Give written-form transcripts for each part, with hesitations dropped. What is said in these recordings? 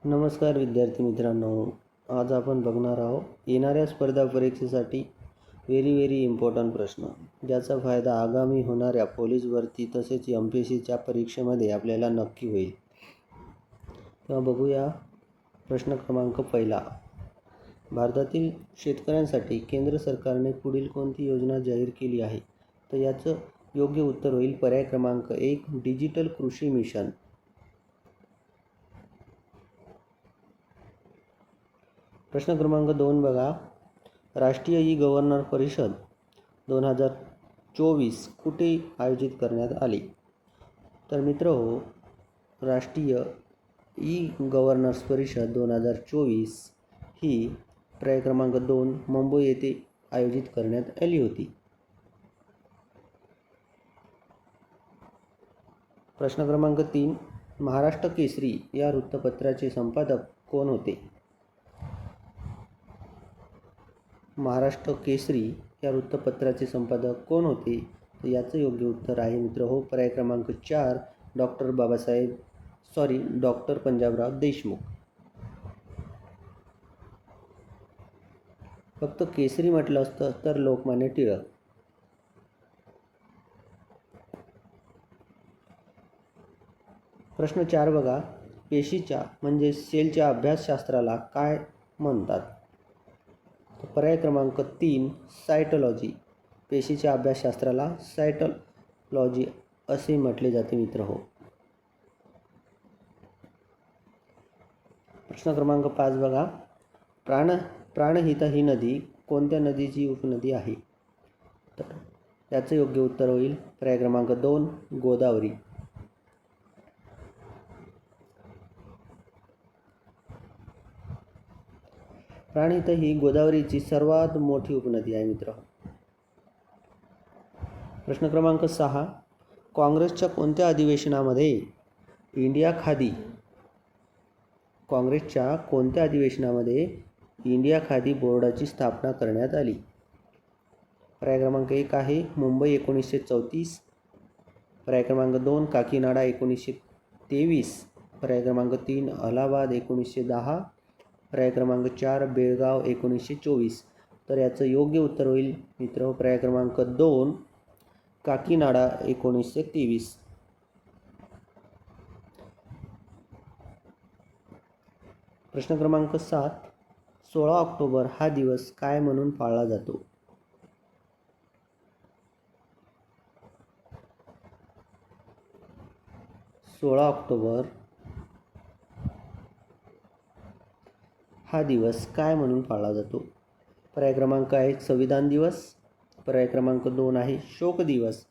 नमस्कार विद्यार्थी मित्रांनो, आज आपण बघणार आहोत येणाऱ्या स्पर्धा परीक्षेसाठी व्हेरी इम्पॉर्टंट प्रश्न, ज्याचा फायदा आगामी होणाऱ्या पोलीस भरती तसेच MPSCच्या परीक्षेमध्ये आपल्याला नक्की होईल. तेव्हा बघूया प्रश्न क्रमांक पहिला. भारतातील शेतकऱ्यांसाठी केंद्र सरकारने पुढील कोणती योजना जाहीर केली आहे? तर याचं योग्य उत्तर होईल पर्याय क्रमांक 1, डिजिटल कृषी मिशन. प्रश्न क्रमांक 2 बघा. राष्ट्रीय ई-गव्हर्नर परिषद 2024 कुठे आयोजित करण्यात आली? तर मित्रहो, राष्ट्रीय ई-गव्हर्नर्स परिषद 2024 ही पर्याय क्रमांक 2 मुंबई येथे आयोजित करण्यात आली होती. प्रश्न क्रमांक 3, महाराष्ट्र केसरी या वृत्तपत्राचे संपादक कोण होते? महाराष्ट्र केसरी या वृत्तपत्राचे संपादक कोण होते? तर याचं योग्य उत्तर आहे मित्रहो पर्याय क्रमांक 4, डॉक्टर पंजाबराव देशमुख. फक्त केसरी म्हटलं असतं तर लोकमान्य टिळक. प्रश्न 4 बघा. पेशीच्या म्हणजे सेलच्या अभ्यासशास्त्राला काय म्हणतात? पर्याय क्रमांक 3, सायटोलॉजी. पेशीच्या अभ्यासशास्त्राला सायटोलॉजी असे म्हटले जाते मित्रहो. प्रश्न क्रमांक 5 बघा. प्राणहिता ही नदी कोणत्या नदीची उपनदी आहे? तर याचं योग्य उत्तर होईल पर्याय क्रमांक 2, गोदावरी. प्राणहिता ही गोदावरीची सर्वात मोठी उपनदी आहे मित्र. प्रश्न क्रमांक 6, काँग्रेसच्या कोणत्या अधिवेशनामध्ये इंडिया खादी बोर्डाची स्थापना करण्यात आली? पर्याय क्रमांक 1 आहे मुंबई 1934, पर्याय क्रमांक 2 काकीनाडा 1923, पर्याय क्रमांक 3 अलाहाबाद 1910, पर्याय क्रमांक 4 बेळगाव 1924. तर याचं योग्य उत्तर होईल मित्र पर्याय क्रमांक 2 काकीनाडा 1923. प्रश्न क्रमांक 7, 16 ऑक्टोबर हा दिवस काय म्हणून पाळला जातो? 16 ऑक्टोबर हा दिवस काय म्हणून पाळला जातो? पर्याय क्रमांक 1 संविधान दिवस, पर्याय क्रमांक 2 आहे शोक दिवस,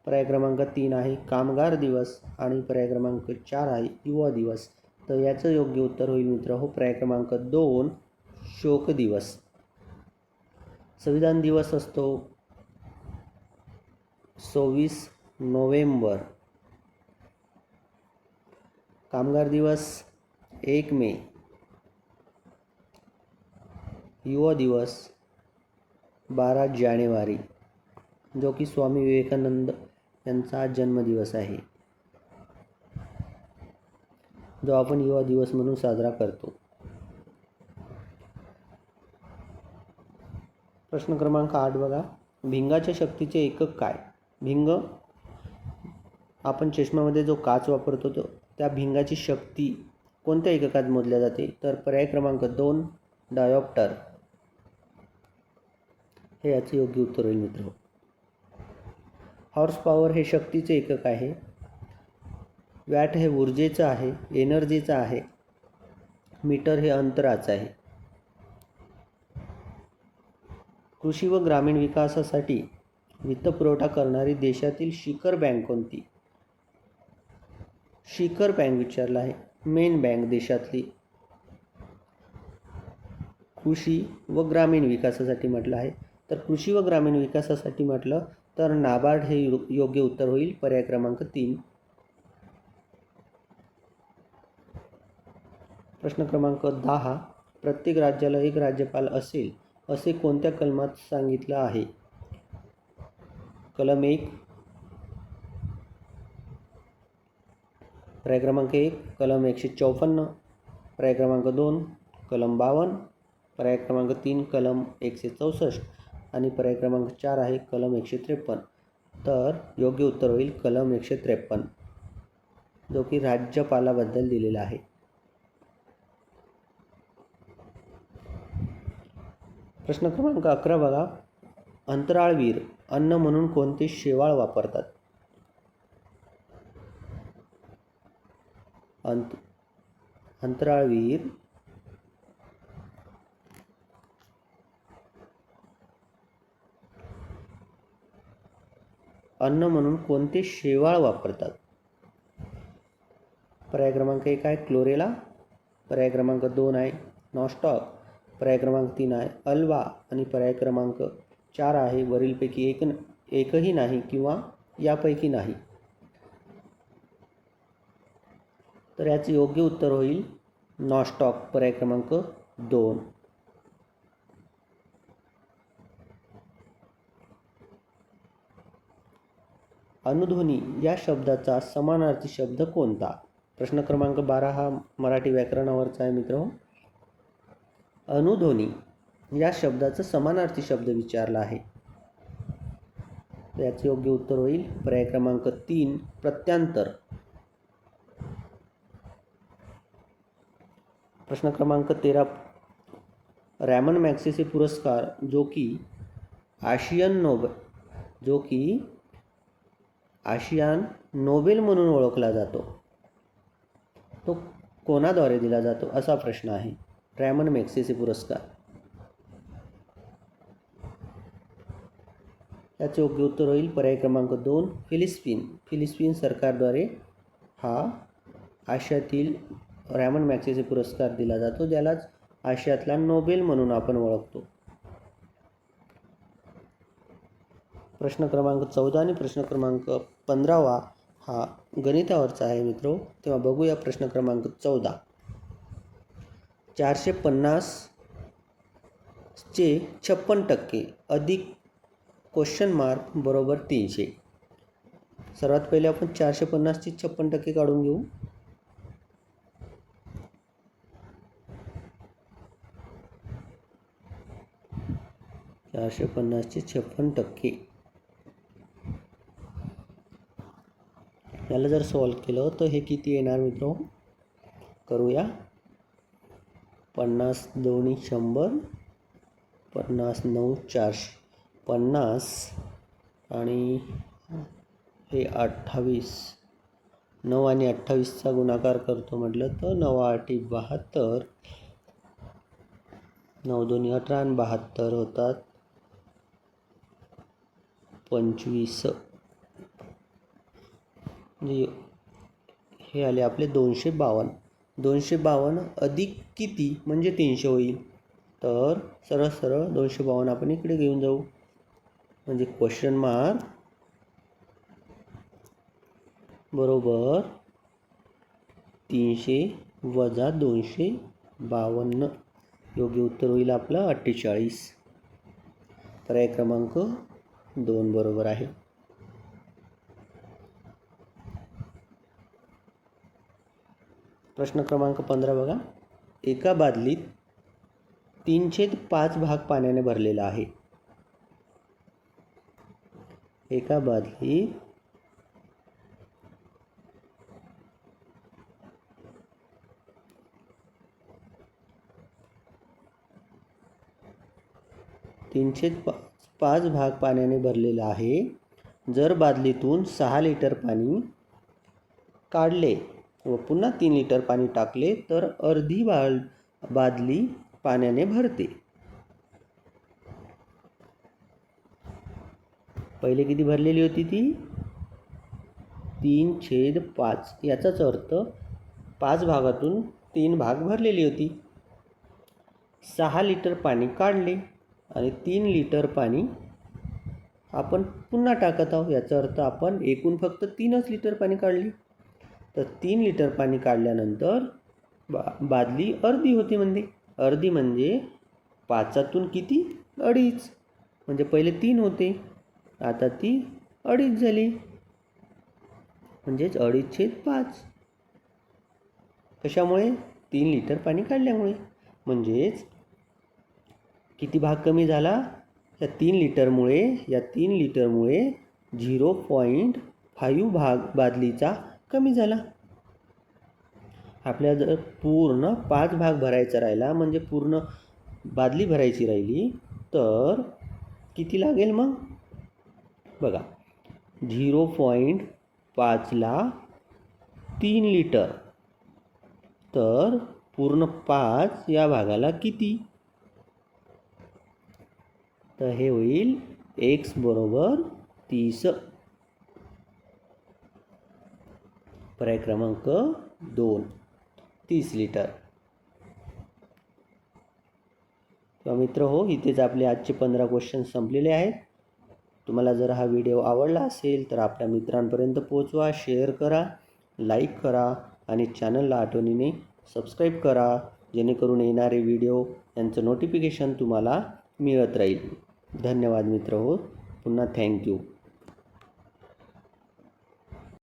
पर्याय क्रमांक 3 आहे कामगार दिवस आणि पर्याय क्रमांक 4 आहे युवा दिवस. तर याचं योग्य उत्तर होईल मित्रहो पर्याय क्रमांक 2 शोक दिवस. संविधान दिवस असतो 26 नोव्हेंबर, कामगार दिवस 1 मे, युवा दिवस 12 जानेवारी, जो की स्वामी विवेकानंद यांचा जन्मदिवस आहे, जो आपण युवा दिवस म्हणून साजरा करतो. प्रश्न क्रमांक 8 बघा. भिंगाच्या शक्तीचे एकक काय? भिंग आपण चष्म्यामध्ये जो काच वापरतो त्या भिंगाची शक्ती कोणत्या एककात मोजल्या जाते? तर पर्याय क्रमांक 2 डायोप्टर हे याचे योग्य उत्तर होईल मित्र. हॉर्स पॉवर हे शक्तीचे एकक आहे. वॅट हे ऊर्जेचं आहे, एनर्जीचं आहे. मीटर हे अंतराचं आहे. कृषी व ग्रामीण विकासासाठी वित्तपुरवठा करणारी देशातील शिखर बँक कोणती? शिखर बँक विचारला आहे. मेन बँक देशातली कृषी व ग्रामीण विकासासाठी म्हटलं आहे. तर कृषी व ग्रामीण विकासासाठी म्हटलं तर नाबार्ड हे योग्य उत्तर होईल पर्याय क्रमांक 3. प्रश्न क्रमांक 10, प्रत्येक राज्याला एक राज्यपाल असेल असे कोणत्या कलमात सांगितलं आहे? कलम 1, पर्याय क्रमांक 1 कलम 154, पर्याय क्रमांक 2 कलम 52, पर्याय क्रमांक 3 कलम 164 आणि पर्याय क्रमांक 4 आहे कलम 153. तर योग्य उत्तर होईल कलम 153, जो की राज्यपालाबद्दल दिलेला आहे. प्रश्न क्रमांक 11 बघा. अंतराळवीर अन्न म्हणून कोणते शेवाळ वापरतात? अंतराळवीर अन्न म्हणून कोणते शेवाळ वापरतात? पर्याय क्रमांक 1 आहे क्लोरेला, पर्याय क्रमांक 2 आहे नॉस्टॉक, पर्याय क्रमांक 3 आहे अल्वा आणि पर्याय क्रमांक 4 आहे वरीलपैकी एकही नाही किंवा यापैकी नाही. तर याचे योग्य उत्तर होईल नॉस्टॉक, पर्याय क्रमांक 2. अनुध्वनी या शब्दाचा समानार्थी शब्द कोणता? प्रश्न क्रमांक 12 हा मराठी व्याकरणावरचा आहे मित्र. अनुध्वनी या शब्दाचा समानार्थी शब्द विचारला आहे. याचे योग्य उत्तर होईल पर्याय क्रमांक 3 प्रत्यांतर. प्रश्न क्रमांक 13 रॅमन मॅग्सेसे पुरस्कार जो की आशियान नोबेल म्हणून ओळखला जातो, तो कोणाद्वारे दिला जातो असा प्रश्न आहे. रॅमन मॅग्सेसे पुरस्कार. याचे योग्य उत्तर होईल पर्याय क्रमांक 2 फिलिस्तीन सरकारद्वारे हा आशियातील रॅमन मॅग्सेसे पुरस्कार दिला जातो, ज्यालाच आशियातला नोबेल म्हणून आपण ओळखतो. प्रश्न क्रमांक 14 आणि प्रश्न क्रमांक 15 हा गणितावरचा आहे मित्रो. तेव्हा बघूया प्रश्न क्रमांक 14. 450 चे 56% अधिक क्वेश्चन मार्क बरोबर 300. सर्वात पहिले आपण 450 चे 56% काढून घेऊ. चे 56%. याला जर सॉल्व केलं तर हे किती येणार मित्रो? करूया. 50 दोन्ही 100, 50 9 400, 50 आणि हे 28. 9 आणि 28चा गुणाकार करतो म्हटलं तर 9 8 72, 9 दोन्ही 18 आणि 72 होतात 25. म्हणजे हे आले आपले 252. 252 अधिक किती म्हणजे 300 होईल. तर सरळ सरळ 252 आपण इकडे घेऊन जाऊ, म्हणजे क्वेश्चन मार्क बरोबर 300 वजा 252. योग्य उत्तर होईल आपलं 48. पर्याय क्रमांक 2 बरोबर आहे. प्रश्न क्रमांक 15 बघा. एका बादलीत 3/5 भाग पाण्याने भरलेला आहे. एका बादलीत 3/5 भाग पाण्याने भरलेला आहे. जर बादलीतून 6 लिटर पाणी काढले व पुन्हा 3 लिटर पाणी टाकले तर अर्धी बादली पाण्याने भरते. पहिले किती भरलेली होती ती? 3/5. याचाच अर्थ 5 भागातून 3 भाग भरलेली होती. 6 लिटर पाणी काढले आणि 3 लिटर पाणी आपण पुन्हा टाकत आहोत. याचा अर्थ आपण एकूण फक्त 3च लिटर पाणी काढली. तर 3 लिटर पाणी काढल्यानंतर बादली अर्धी होते. अर्धी म्हणजे 5तून किती? 2.5. म्हणजे पहिले 3 होते, आता ती 2.5 झाली, म्हणजेच 2.5/5. कशामुळे? 3 लिटर पाणी काढल्यामुळे. म्हणजेच किती भाग कमी झाला? या 3 लिटरमुळे 0.5 भाग बादलीचा कमी झाला. आपल्याला जर पूर्ण 5 भाग भरायचा राहिला, म्हणजे पूर्ण बादली भरायची राहिली, तर किती लागेल मग? बघा, 0.5ला 3 लिटर, तर पूर्ण 5 या भागाला किती? तर हे होईल x बरोबर 30. पर्याय क्रमांक 2, 30 लिटर. तर मित्र हो, इथेच आपले आजचे 15 क्वेश्चन संपलेले आहेत. तुम्हाला जर हा व्हिडिओ आवडला असेल तर आपल्या मित्रांपर्यंत पोहोचवा, शेअर करा, लाईक करा आणि चॅनलला आठवणीने सबस्क्राईब करा, जेणेकरून येणारे व्हिडिओ यांचं नोटिफिकेशन तुम्हाला मिळत राहील. धन्यवाद मित्र हो, पुन्हा थँक्यू.